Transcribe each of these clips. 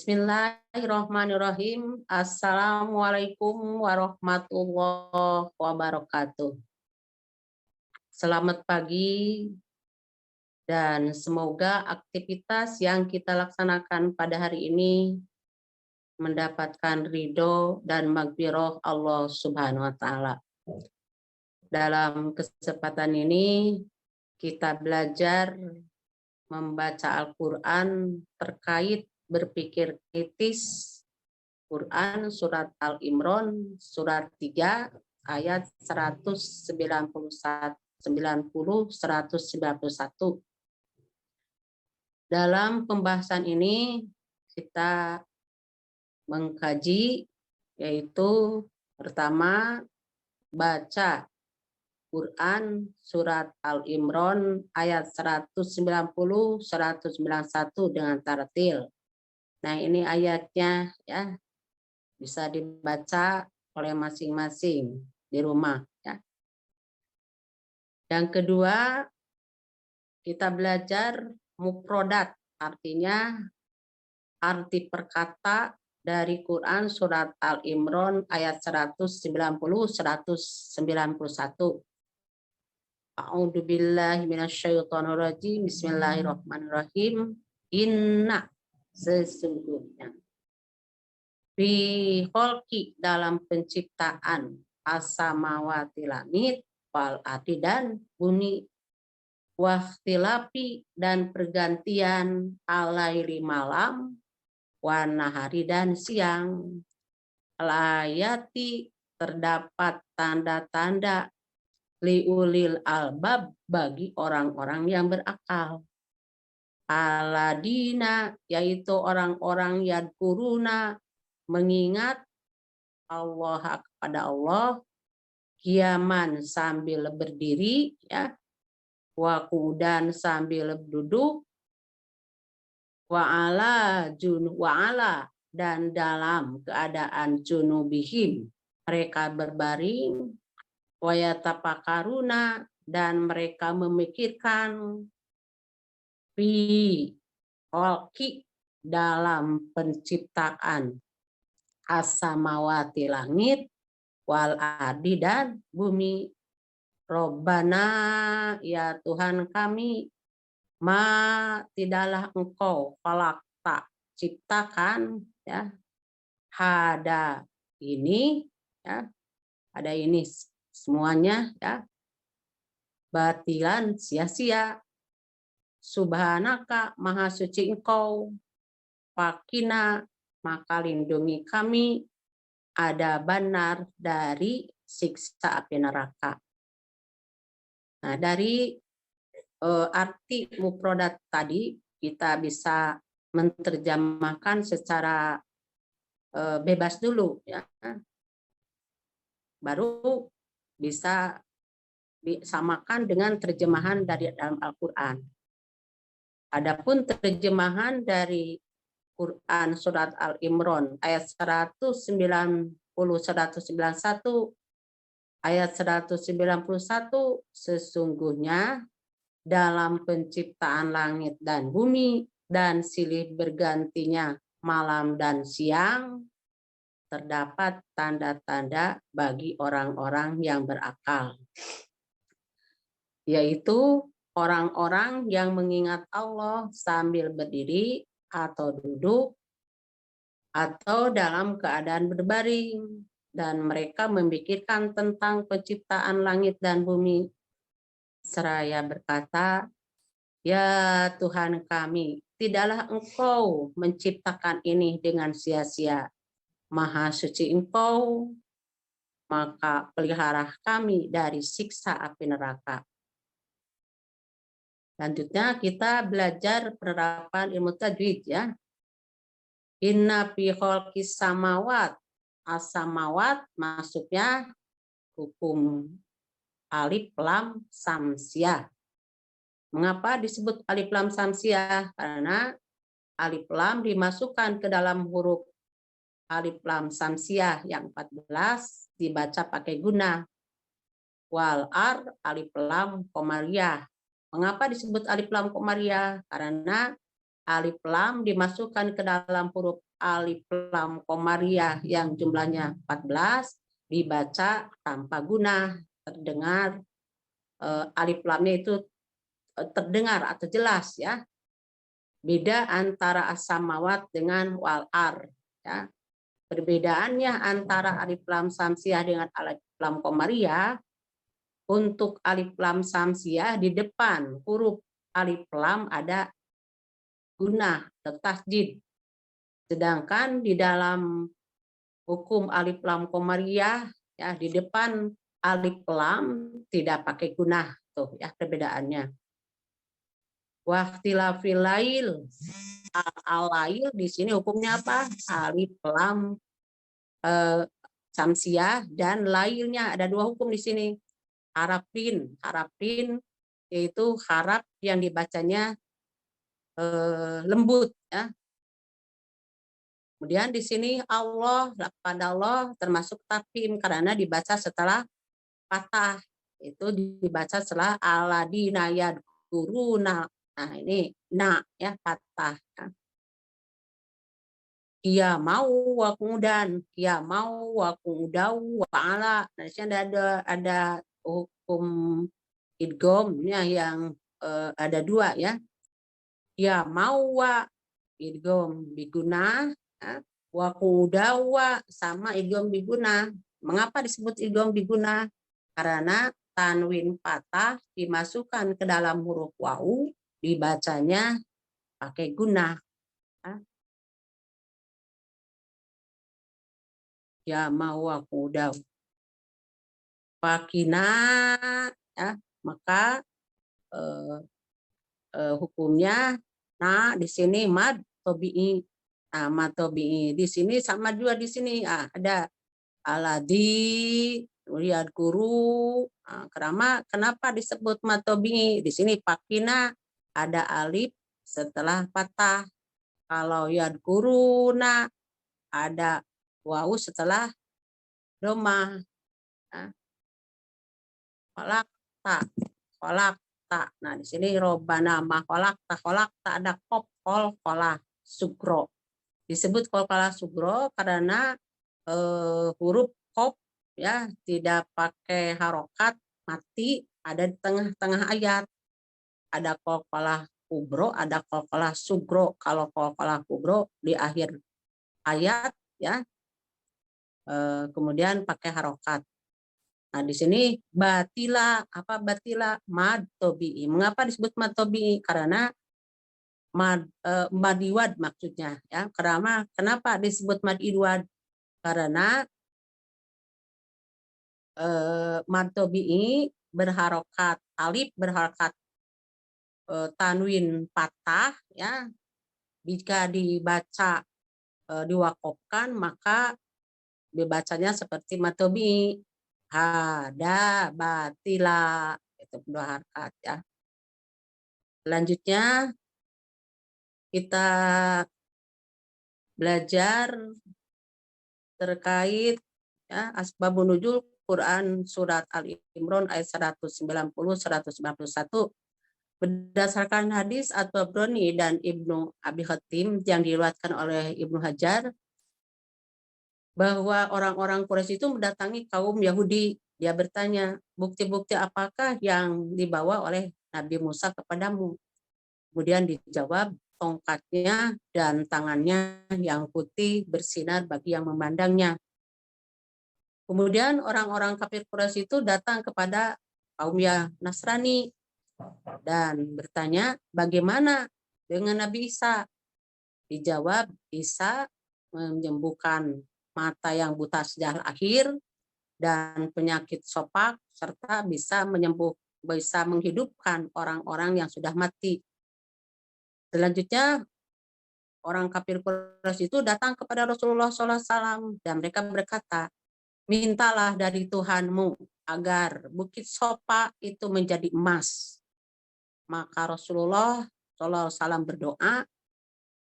Bismillahirrahmanirrahim. Assalamualaikum warahmatullahi wabarakatuh. Selamat pagi dan semoga aktivitas yang kita laksanakan pada hari ini mendapatkan ridho dan maghfirah Allah Subhanahu wa Ta'ala. Dalam kesempatan ini kita belajar membaca Al-Quran terkait berpikir kritis. Quran surat Al-Imran surat 3 ayat 191. Dalam pembahasan ini kita mengkaji yaitu pertama baca Quran surat Al-Imran ayat 190 191 dengan tartil. Nah, ini ayatnya ya. Bisa dibaca oleh masing-masing di rumah ya. Yang kedua, kita belajar mufrodat, artinya arti perkata dari Quran surat Al-Imran ayat 190 191. A'udzubillahi minasyaitonirrajim. Bismillahirrahmanirrahim. Inna, sesungguhnya, fi kholqi, dalam penciptaan, as-samawati, langit, wal ardi, dan bumi, wahtilafi, dan pergantian, alaili, malam, wanahari, dan siang, alayati, terdapat tanda-tanda, liulil albab, bagi orang-orang yang berakal, aladina, yaitu orang-orang yadkuruna, mengingat Allah, kepada Allah, kiaman, sambil berdiri ya, wa qu'udan, sambil duduk, wa ala, dan dalam keadaan junubihim, mereka berbaring, wa yatafakaruna, dan mereka memikirkan, fi kholqi, dalam penciptaan, as-samawati, langit, wal ardi, dan bumi. Robbana, ya Tuhan kami, ma, tidaklah engkau, falakta, ciptakan ya, hada, ini ya, ada ini semuanya ya, batilan, sia-sia, subhanaka, maha suci engkau, fakina, maka lindungi kami, ada benar, dari siksa api neraka. Nah, dari arti mufrodat tadi kita bisa menerjemahkan secara bebas dulu ya, baru bisa disamakan dengan terjemahan dari dalam Al-Quran. Adapun terjemahan dari Quran surat Al-Imran ayat 190 191 ayat 191, sesungguhnya dalam penciptaan langit dan bumi dan silih bergantinya malam dan siang terdapat tanda-tanda bagi orang-orang yang berakal, yaitu orang-orang yang mengingat Allah sambil berdiri atau duduk atau dalam keadaan berbaring, dan mereka memikirkan tentang penciptaan langit dan bumi seraya berkata, ya Tuhan kami, tidaklah engkau menciptakan ini dengan sia-sia, maha suci engkau, maka pelihara kami dari siksa api neraka. Selanjutnya kita belajar penerapan ilmu tajwid ya. Inna fi kholqis samawat, as-samawat masuknya hukum alif lam samsiah. Mengapa disebut alif lam samsiah? Karena alif lam dimasukkan ke dalam huruf alif lam samsiah yang 14 dibaca pakai guna. Wal ar alif lam komariah. Mengapa disebut alif lam komariah? Karena alif lam dimasukkan ke dalam huruf alif lam komariah yang jumlahnya 14 dibaca tanpa guna, terdengar alif lamnya itu terdengar atau jelas ya. Beda antara as-samawat dengan wal-ar ya. Perbedaannya antara alif lam samsiah dengan alif lam komariah, untuk alif lam samsiah di depan huruf alif lam ada gunah atau tasjid. Sedangkan di dalam hukum alif lam komariah ya di depan alif lam tidak pakai gunah, tuh ya perbedaannya. Waqtilafil lail, al-lail di sini hukumnya apa? Alif lam samsiah dan lailnya ada dua hukum di sini. Harapin yaitu harap yang dibacanya lembut ya. Kemudian di sini Allah, pada Allah termasuk tafkhim karena dibaca setelah patah. Itu dibaca setelah aladina yadkuruna. Nah, ini ya patah. Ia mau wa kemudian, ia mau wa kemudian wa ala. Nah, di sini ada hukum idghamnya yang ada dua ya. Ia mau wa idgham biguna, wa kudawa sama idgham biguna. Mengapa disebut idgham biguna? Karena tanwin patah dimasukkan ke dalam huruf wawu, dibacanya pakai guna. Ya mau wa kudawa. Pakina ya, maka hukumnya di sini mad tobi'i. Nah, mad tobi'i di sini sama juga di sini ada aladi lihat guru. Kenapa disebut mad tobi'i? Di sini pakina ada alif setelah patah. Kalau yad guruna ada wawu setelah domah. Kolak tak. Nah, di sini robana ma kolak tak ada kolah sugro. Disebut kolah sugro karena huruf kop ya tidak pakai harokat mati, ada di tengah-tengah ayat. Ada kolah kubro, ada kolah sugro. Kalau kolah kubro di akhir ayat ya, kemudian pakai harokat. Nah, di sini batila, apa batila? Mad tobi'i. Mengapa disebut mad tobi'i? Karena mad iwad maksudnya ya. Kenapa disebut mad iwad? Karena mad tobi'i berharokat alif, berharokat tanwin patah ya. Jika dibaca diwakofkan maka dibacanya seperti mad tobi'i. Ada batila, itu dua harakat ya. Selanjutnya kita belajar terkait ya asbabun nuzul Quran surat Al-Imran ayat 190 191 berdasarkan hadis At-Tabrani dan Ibnu Abi Hatim yang diriwayatkan oleh Ibnu Hajar bahwa orang-orang Quraisy itu mendatangi kaum Yahudi. Dia bertanya, bukti-bukti apakah yang dibawa oleh Nabi Musa kepadamu? Kemudian dijawab, tongkatnya dan tangannya yang putih bersinar bagi yang memandangnya. Kemudian orang-orang kafir Quraisy itu datang kepada kaum Nasrani dan bertanya, bagaimana dengan Nabi Isa? Dijawab, Isa menyembuhkan mata yang buta sejak lahir dan penyakit sopak serta bisa menghidupkan orang-orang yang sudah mati. Selanjutnya orang kafir Quraisy itu datang kepada Rasulullah SAW dan mereka berkata, mintalah dari Tuhanmu agar bukit sopak itu menjadi emas. Maka Rasulullah SAW berdoa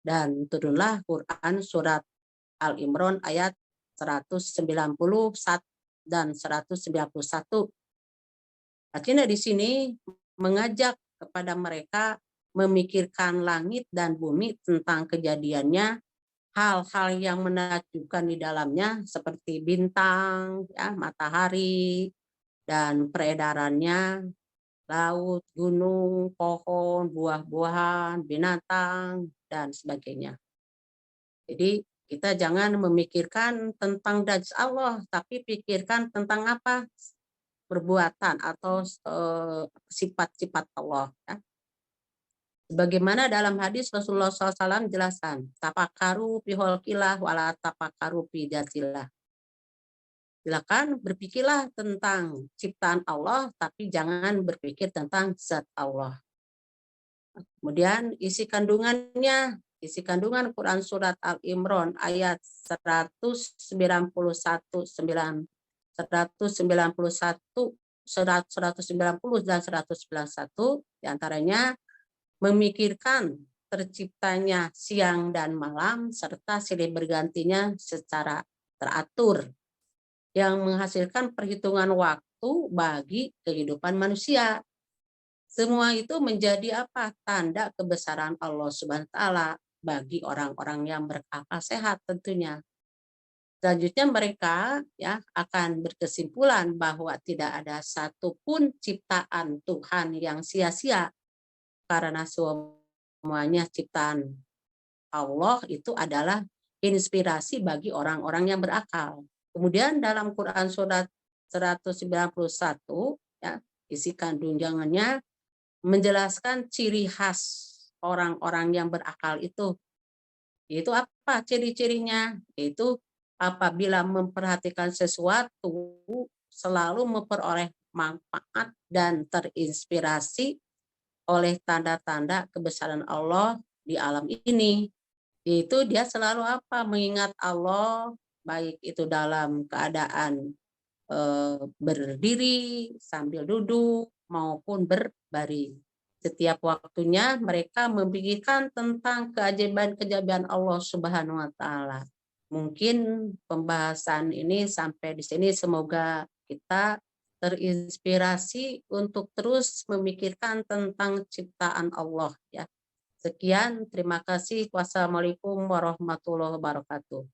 dan turunlah Quran surat Al-Imran ayat 191 dan 191. Artinya di sini mengajak kepada mereka memikirkan langit dan bumi tentang kejadiannya hal-hal yang menakjubkan di dalamnya seperti bintang, ya, matahari, dan peredarannya, laut, gunung, pohon, buah-buahan, binatang, dan sebagainya. Jadi kita jangan memikirkan tentang dajjal Allah, tapi pikirkan tentang apa? Perbuatan atau sifat-sifat Allah. Ya. Bagaimana dalam hadis Rasulullah SAW jelaskan, tafakkaru fi khalqillah wala tafakkaru fi dzatillah. Silakan berpikirlah tentang ciptaan Allah, tapi jangan berpikir tentang zat Allah. Kemudian isi kandungan Quran surat Al-Imran ayat 191, 190 dan 191 diantaranya memikirkan terciptanya siang dan malam serta silih bergantinya secara teratur yang menghasilkan perhitungan waktu bagi kehidupan manusia. Semua itu menjadi apa? Tanda kebesaran Allah Subhanahu wa taala bagi orang-orang yang berakal sehat tentunya. Selanjutnya mereka ya akan berkesimpulan bahwa tidak ada satupun ciptaan Tuhan yang sia-sia karena semuanya ciptaan Allah itu adalah inspirasi bagi orang-orang yang berakal. Kemudian dalam Quran surat 191 ya, isi kandungannya menjelaskan ciri khas orang-orang yang berakal itu. Itu apa ciri-cirinya? Itu apabila memperhatikan sesuatu selalu memperoleh manfaat dan terinspirasi oleh tanda-tanda kebesaran Allah di alam ini. Itu dia selalu apa? Mengingat Allah, baik itu dalam keadaan berdiri, sambil duduk, maupun berbaring. Setiap waktunya mereka memikirkan tentang keajaiban-keajaiban Allah Subhanahu wa taala. Mungkin pembahasan ini sampai di sini, semoga kita terinspirasi untuk terus memikirkan tentang ciptaan Allah ya. Sekian, terima kasih. Wassalamualaikum warahmatullahi wabarakatuh.